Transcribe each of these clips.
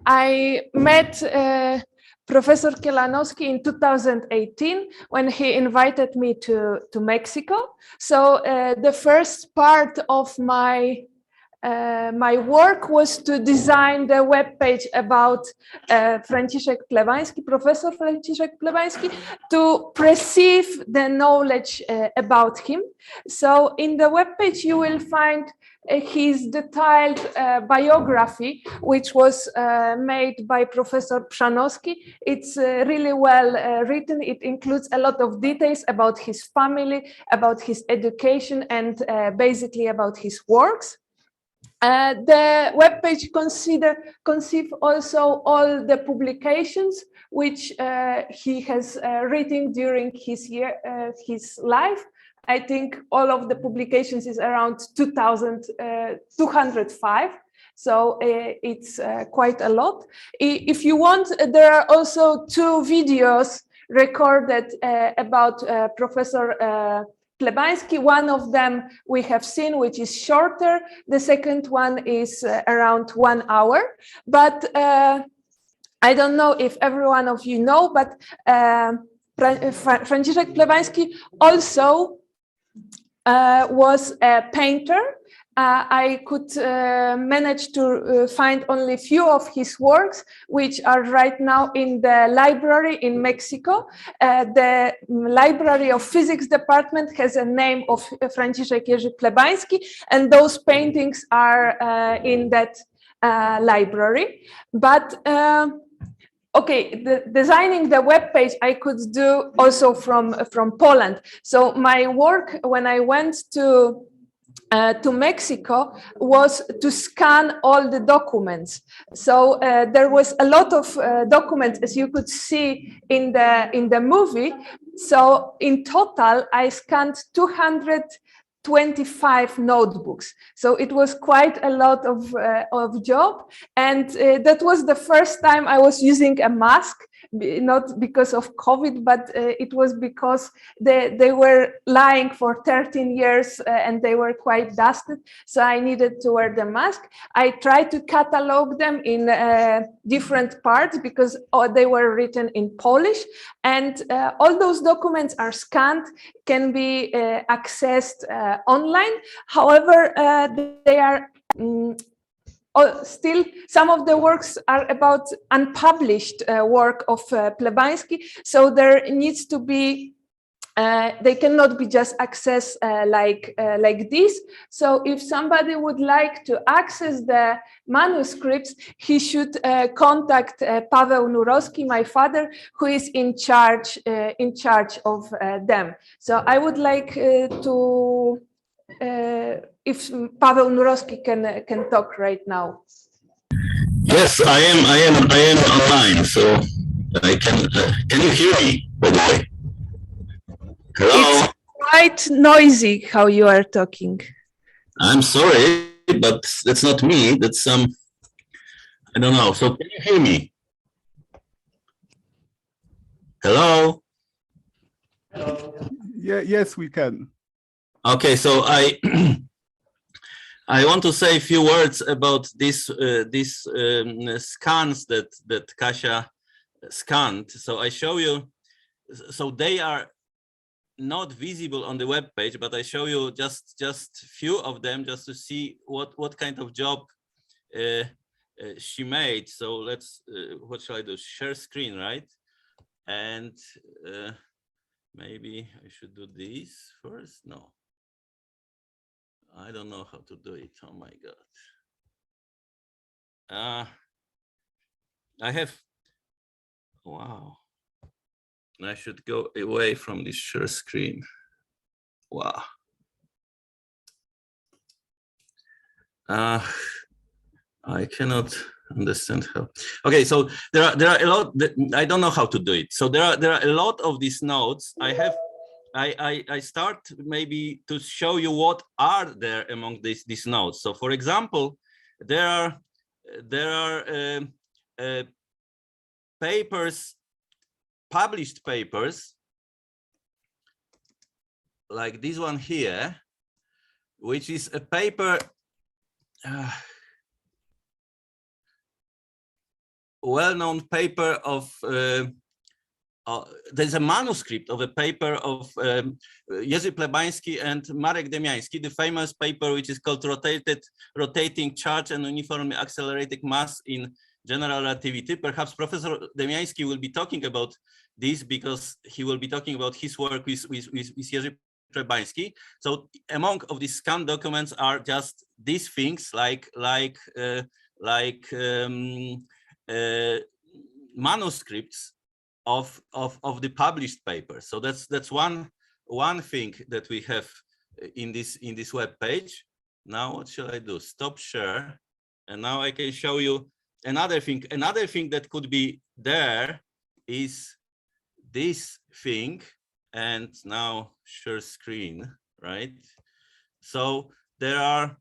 I met Professor Nurowski in 2018 when he invited me to Mexico. So the first part of my work was to design the web page about Professor Franciszek Plebański, to perceive the knowledge about him. So in the web page you will find his detailed biography, which was made by Professor Przanowski. It's really well written. It includes a lot of details about his family, about his education, and basically about his works. The webpage conceive also all the publications which he has written during his life. I think all of the publications is around 2,205. So it's quite a lot. If you want, there are also 2 videos recorded about Professor Plebański. One of them we have seen, which is shorter. The second one is around 1 hour. But I don't know if every one of you know, but Franciszek Plebański also was a painter. I could manage to find only few of his works, which are right now in the library in Mexico. The Library of Physics department has a name of Franciszek Jerzy Plebański, and those paintings are in that library. But okay, designing the web page I could do also from Poland. So my work when I went to Mexico was to scan all the documents. So there was a lot of documents, as you could see in the movie. So in total, I scanned 225 notebooks. So it was quite a lot of job. And that was the first time I was using a mask, not because of COVID, but it was because they were lying for 13 years and they were quite dusted. So I needed to wear the mask. I tried to catalog them in different parts because they were written in Polish. And all those documents are scanned, can be accessed online. However, they are still, some of the works are about unpublished work of Plebański, so there needs to be, they cannot be just accessed like this. So if somebody would like to access the manuscripts, he should contact Paweł Nurowski, my father, who is in charge of them. So I would like to if Paweł Nurowski can talk right now. Yes, I am online, so I can. Can you hear me, by the way? Hello. It's quite noisy how you are talking. I'm sorry, but that's not me. That's some. I don't know. So can you hear me? Hello. Yeah. Yes, we can. Okay, so I want to say a few words about these scans that Kasia scanned. So I show you. So they are not visible on the web page, but I show you just few of them just to see what kind of job she made. So let's what shall I do? Share screen, right? And maybe I should do this first. No. I don't know how to do it. Oh my God. I have, wow. I should go away from this share screen. Wow. I cannot understand how. Okay, so there are a lot. I don't know how to do it. So there are a lot of these notes. I start maybe to show you what are there among these notes. So, for example, there are papers, published papers, like this one here, which is a paper. well-known paper of there's a manuscript of a paper of Jerzy Plebański and Marek Demiański, the famous paper which is called Rotating Charge and Uniformly Accelerating Mass in General Relativity. Perhaps Professor Demiański will be talking about this because he will be talking about his work with Jerzy Plebański. So among of these scanned documents are just these things like manuscripts of the published paper. So that's one thing that we have in this web page. Now what shall I do? Stop share, and now I can show you another thing. Another thing that could be there is this thing, and now share screen, right? So there are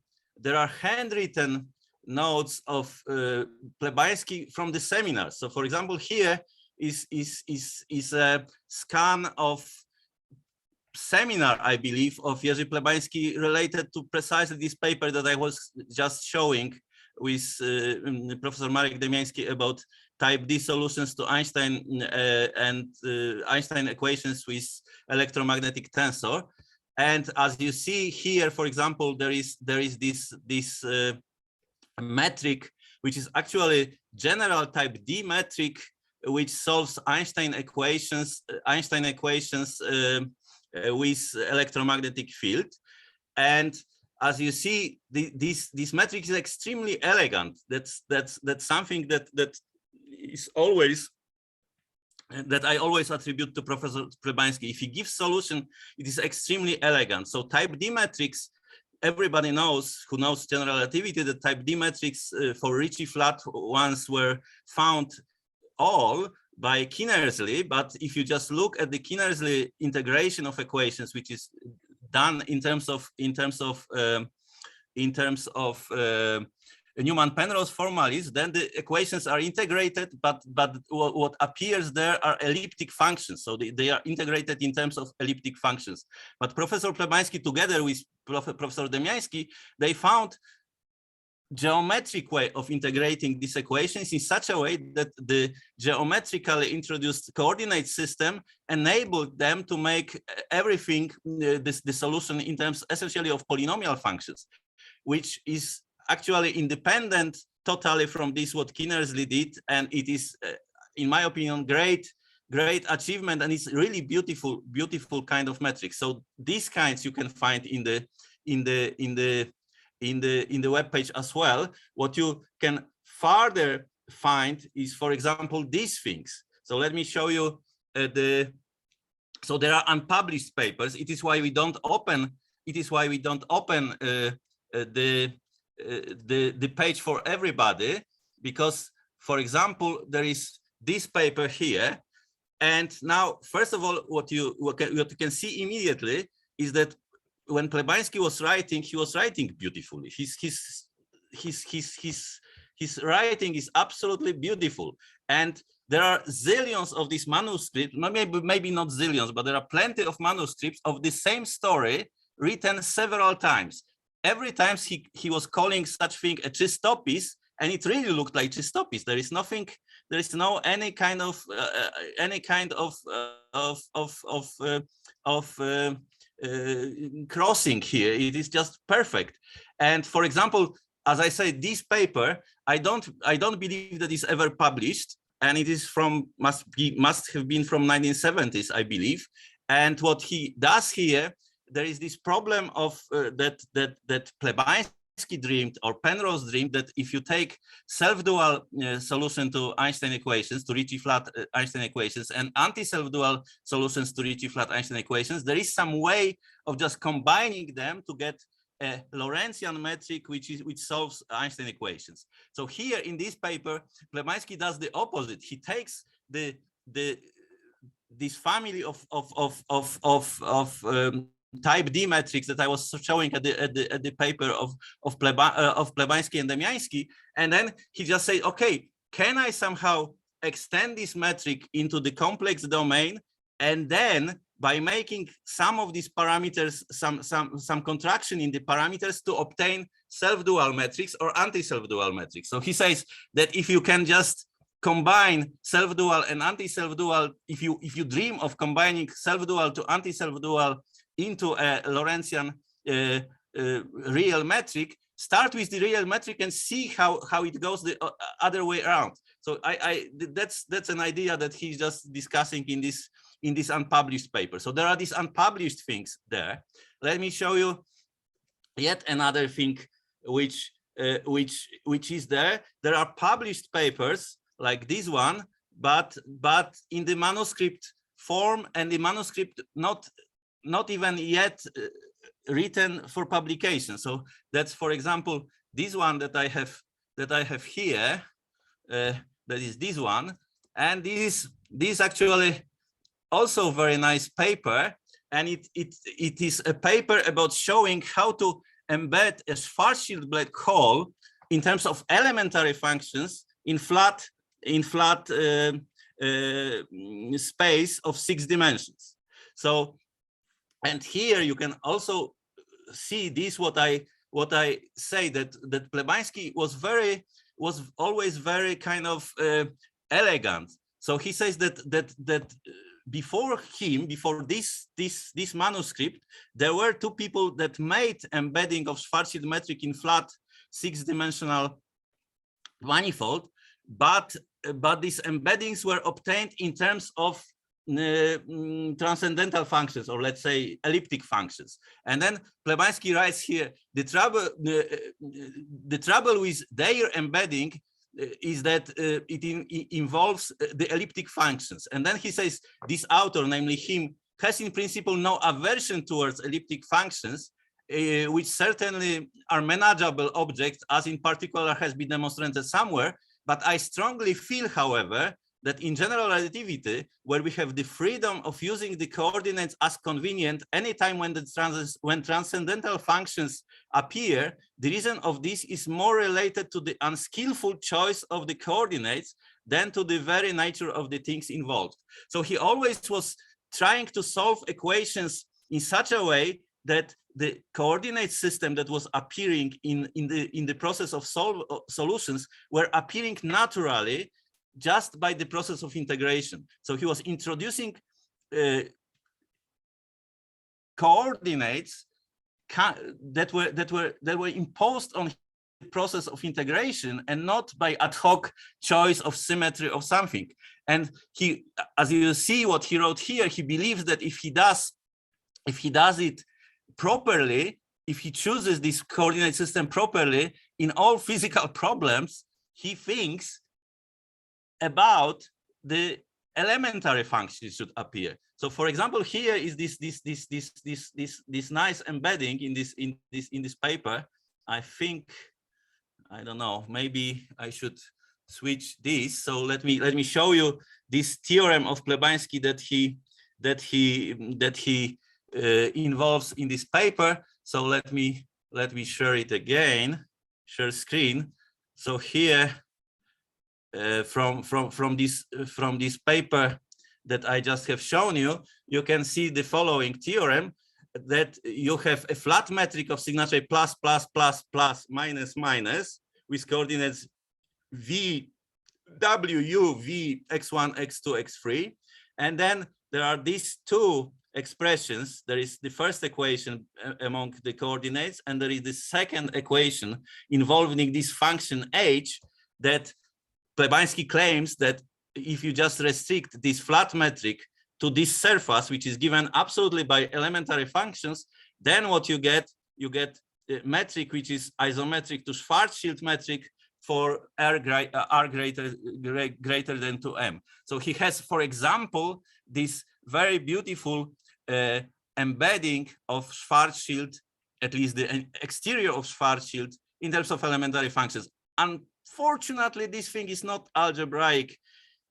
handwritten notes of Plebański from the seminar. So for example, here is a scan of seminar, I believe, of Jerzy Plebański related to precisely this paper that I was just showing with Professor Marek Demiański about type D solutions to Einstein and Einstein equations with electromagnetic tensor. And as you see here, for example, there is this metric, which is actually general type D metric, which solves Einstein equations with electromagnetic field. And as you see, this metric is extremely elegant. That's something that is always, that I always attribute to Professor Plebański. If he gives solution, it is extremely elegant. So type D metrics, everybody knows, who knows general relativity, the type D metrics for Ricci flat ones were found all by Kinnersley. But if you just look at the Kinnersley integration of equations, which is done in terms of Newman-Penrose formulas, then the equations are integrated, but what appears there are elliptic functions. So they are integrated in terms of elliptic functions. But Professor Plebański, together with Professor Demiański, they found geometric way of integrating these equations in such a way that the geometrically introduced coordinate system enabled them to make everything, the solution in terms essentially of polynomial functions, which is actually independent totally from this what Kinnersley did, and it is, in my opinion, great achievement, and it's really beautiful kind of metric. So these kinds you can find in the web page as well. What you can further find is, for example, these things. So let me show you so there are unpublished papers. It is why we don't open the page for everybody, because, for example, there is this paper here, and now first of all, what you can see immediately is that when Plebański was writing, he was writing beautifully. His writing is absolutely beautiful, and there are zillions of these manuscripts, maybe not zillions, but there are plenty of manuscripts of the same story written several times. Every time he was calling such thing a chistopis, and it really looked like chistopis. There is nothing. There is no any kind of crossing here. It is just perfect. And for example, as I say, this paper, I don't believe that is ever published, and it is must have been from 1970s, I believe. And what he does here, there is this problem of that Plebański dreamed, or Penrose dreamed, that if you take self-dual solution to Einstein equations, to Ricci flat Einstein equations, and anti-self-dual solutions to Ricci flat Einstein equations, there is some way of just combining them to get a Lorentzian metric which solves Einstein equations. So here in this paper, Plebański does the opposite. He takes this family of type D metrics that I was showing at the paper of Plebański and Demiański, and then he just said, okay, can I somehow extend this metric into the complex domain, and then by making some of these parameters, some contraction in the parameters, to obtain self-dual metrics or anti-self-dual metrics. So he says that if you can just combine self-dual and anti-self-dual, if you dream of combining self-dual to anti-self-dual into a Lorentzian real metric, start with the real metric and see how it goes the other way around. So that's an idea that he's just discussing in this unpublished paper. So there are these unpublished things there. Let me show you yet another thing which is there. There are published papers like this one, but in the manuscript form, and the manuscript not even yet written for publication. So that's, for example, this one that I have here. That is this one, and this is actually also very nice paper, and it is a paper about showing how to embed a Schwarzschild black hole in terms of elementary functions in flat space of 6 dimensions. So, and here you can also see this, what I say, that Plebański was always very kind of elegant. So he says that before this manuscript, there were 2 people that made embedding of Schwarzschild metric in flat 6-dimensional manifold, but these embeddings were obtained in terms of transcendental functions, or let's say elliptic functions. And then Plebański writes here, the trouble with their embedding is that it involves the elliptic functions. And then he says, this author, namely him, has in principle no aversion towards elliptic functions, which certainly are manageable objects, as in particular has been demonstrated somewhere. But I strongly feel, however, that in general relativity, where we have the freedom of using the coordinates as convenient anytime when transcendental functions appear, the reason of this is more related to the unskillful choice of the coordinates than to the very nature of the things involved. So he always was trying to solve equations in such a way that the coordinate system that was appearing in the process of solutions were appearing naturally just by the process of integration. So he was introducing coordinates that were imposed on the process of integration, and not by ad hoc choice of symmetry of something. And he, as you see what he wrote here, he believes that if he does it properly, if he chooses this coordinate system properly in all physical problems, he thinks about the elementary functions should appear. So, for example, here is this nice embedding in this paper. I think, I don't know, maybe I should switch this. So let me show you this theorem of Plebański that he involves in this paper. So let me share it again, share screen. So here, from this paper that I just have shown you, you can see the following theorem, that you have a flat metric of signature plus plus plus plus minus minus with coordinates v w u v x1 x2 x3, and then there are these 2 expressions. There is the first equation among the coordinates, and there is the second equation involving this function h, that Plebański claims that if you just restrict this flat metric to this surface, which is given absolutely by elementary functions, then what you get a metric which is isometric to Schwarzschild metric for r greater than 2m. So he has, for example, this very beautiful embedding of Schwarzschild, at least the exterior of Schwarzschild, in terms of elementary functions. Unfortunately, this thing is not algebraic.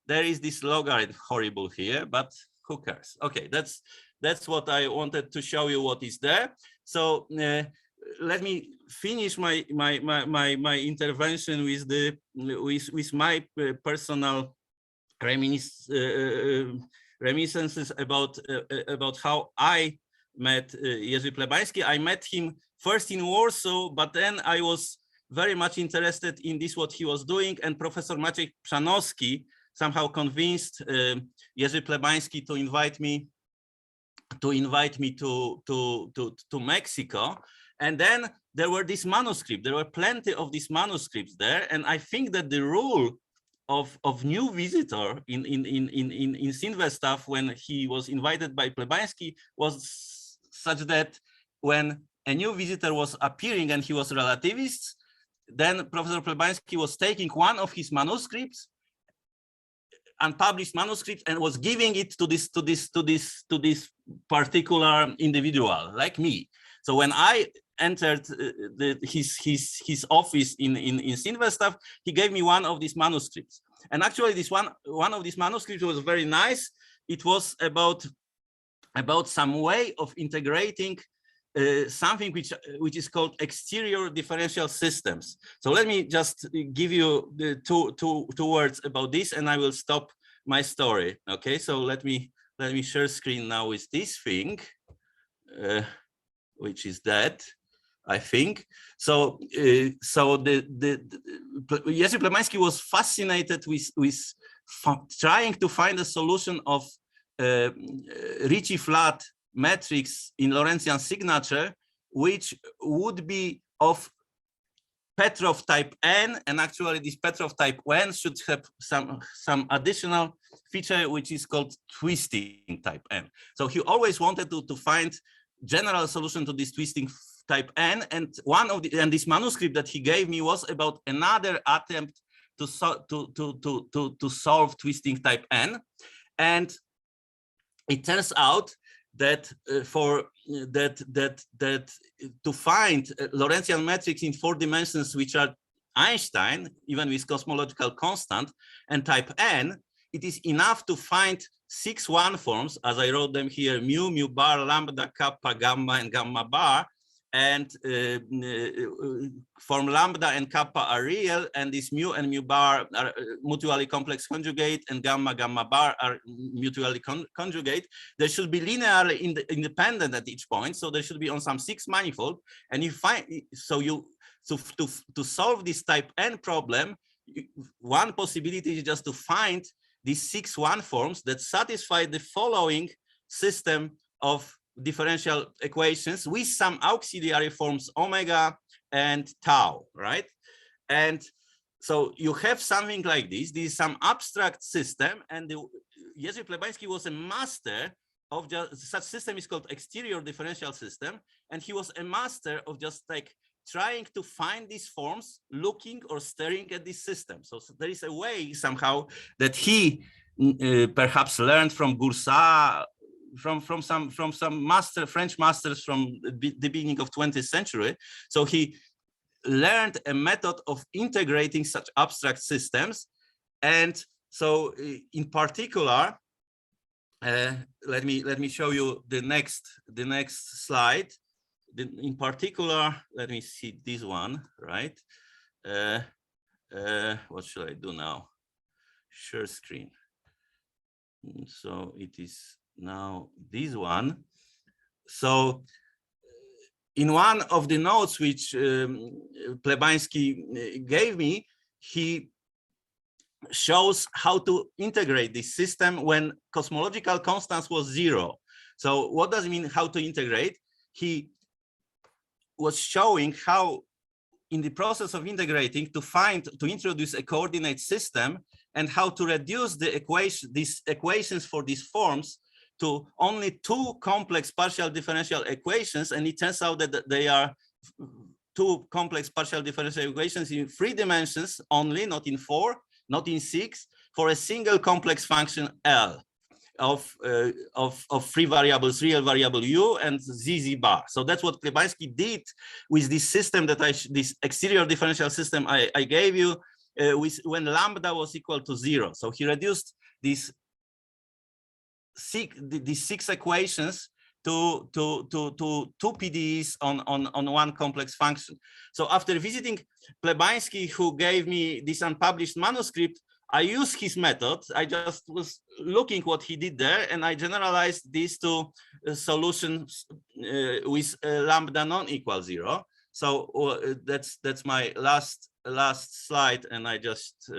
There is this logarithm horrible here, but who cares? Okay, that's what I wanted to show you what is there. So let me finish my intervention with my personal reminiscences about how I met Jerzy Plebański. I met him first in Warsaw, but then I was very much interested in this, what he was doing, and Professor Maciej Przanowski somehow convinced Jerzy Plebański to invite me to Mexico. And then there were these manuscripts. There were plenty of these manuscripts there, and I think that the rule of new visitor in Sylvestav when he was invited by Plebański was such that when a new visitor was appearing and he was relativist, then Professor Plebański was taking one of his manuscripts, unpublished manuscript, and was giving it to this particular individual like me. So when I entered his office in Sylvestav, he gave me one of these manuscripts. And actually this one of these manuscripts was very nice. It was about some way of integrating something which is called exterior differential systems. So let me just give you the two words about this, and I will stop my story. Okay, so let me share screen now with this thing, which is that, I think. So Jerzy Plebański was fascinated with trying to find a solution of Ricci-flat matrix in Lorentzian signature, which would be of Petrov type n, and actually this Petrov type n should have some additional feature which is called twisting type n. So he always wanted to find general solution to this twisting type n, and this manuscript that he gave me was about another attempt to solve twisting type n. And it turns out that to find Lorentzian metrics in 4 dimensions which are Einstein, even with cosmological constant, and type n, it is enough to find 6 one-forms, as I wrote them here: mu, mu bar, lambda, kappa, gamma, and gamma bar. And form lambda and kappa are real, and this mu and mu bar are mutually complex conjugate, and gamma, gamma bar are mutually conjugate. They should be linearly independent at each point, so they should be on some 6 manifold. And you find, to solve this type n problem, one possibility is just to find these 6 one-forms that satisfy the following system of differential equations with some auxiliary forms omega and tau, right? And so you have something like this. This is some abstract system, and Jerzy Plebański was a master of such system is called exterior differential system, and he was a master of just like trying to find these forms, looking or staring at this system. So there is a way somehow that he perhaps learned from Goursat, from some French masters from the beginning of 20th century. So he learned a method of integrating such abstract systems. And so in particular, let me show you the next slide. In particular, let me see this one, right? What should I do now? Share screen. So it is now this one. So in one of the notes which Plebański gave me, he shows how to integrate this system when cosmological constants was 0. So what does it mean, how to integrate? He was showing how in the process of integrating to introduce a coordinate system, and how to reduce these equations for these forms to only 2 complex partial differential equations. And it turns out that they are 2 complex partial differential equations in 3 dimensions only, not in 4, not in 6, for a single complex function L of 3 variables, real variable u and zz bar. So that's what Plebański did with this system this exterior differential system I gave you, when lambda was equal to 0. So he reduced these 6 equations to 2 PDEs on 1 complex function. So after visiting Plebański, who gave me this unpublished manuscript, I used his method. I just was looking what he did there, and I generalized these 2 solutions with lambda non-equal 0. So that's my last slide, and I just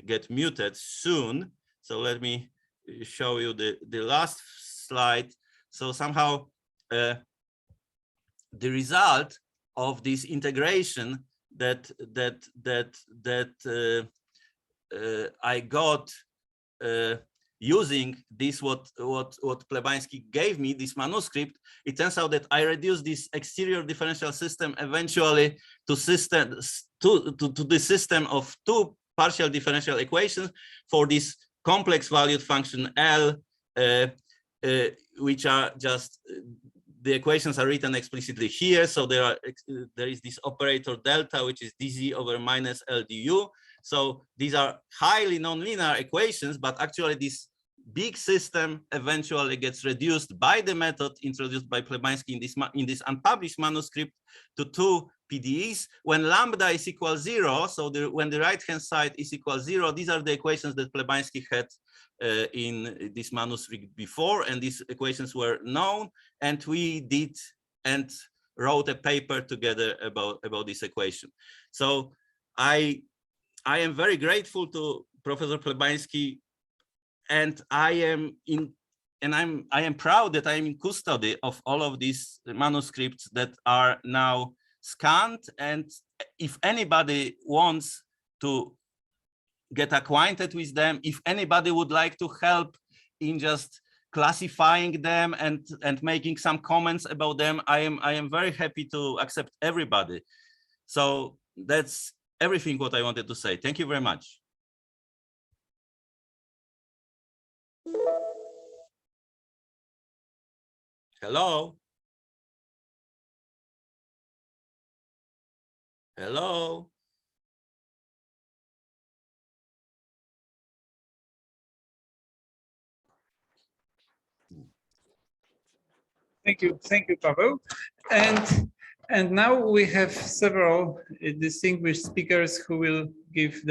get muted soon. So let me show you the last slide. So somehow the result of this integration that I got using this what Plebański gave me, this manuscript, it turns out that I reduced this exterior differential system eventually to the system of two partial differential equations for this complex valued function L, which are just the equations are written explicitly here. So there is this operator delta, which is dz over minus L du. So these are highly nonlinear equations, but actually this big system eventually gets reduced by the method introduced by Plebański in this unpublished manuscript to two PDEs. When lambda is equal 0, so when the right-hand side is equal 0, these are the equations that Plebański had in this manuscript before, and these equations were known, and we did and wrote a paper together about this equation. So I am very grateful to Professor Plebański, and I am proud that I am in custody of all of these manuscripts that are now scanned. And if anybody wants to get acquainted with them, if anybody would like to help in just classifying them and making some comments about them, I am very happy to accept everybody. So that's everything what I wanted to say. Thank you very much. Hello. Hello. Thank you, Paweł. And now we have several distinguished speakers who will give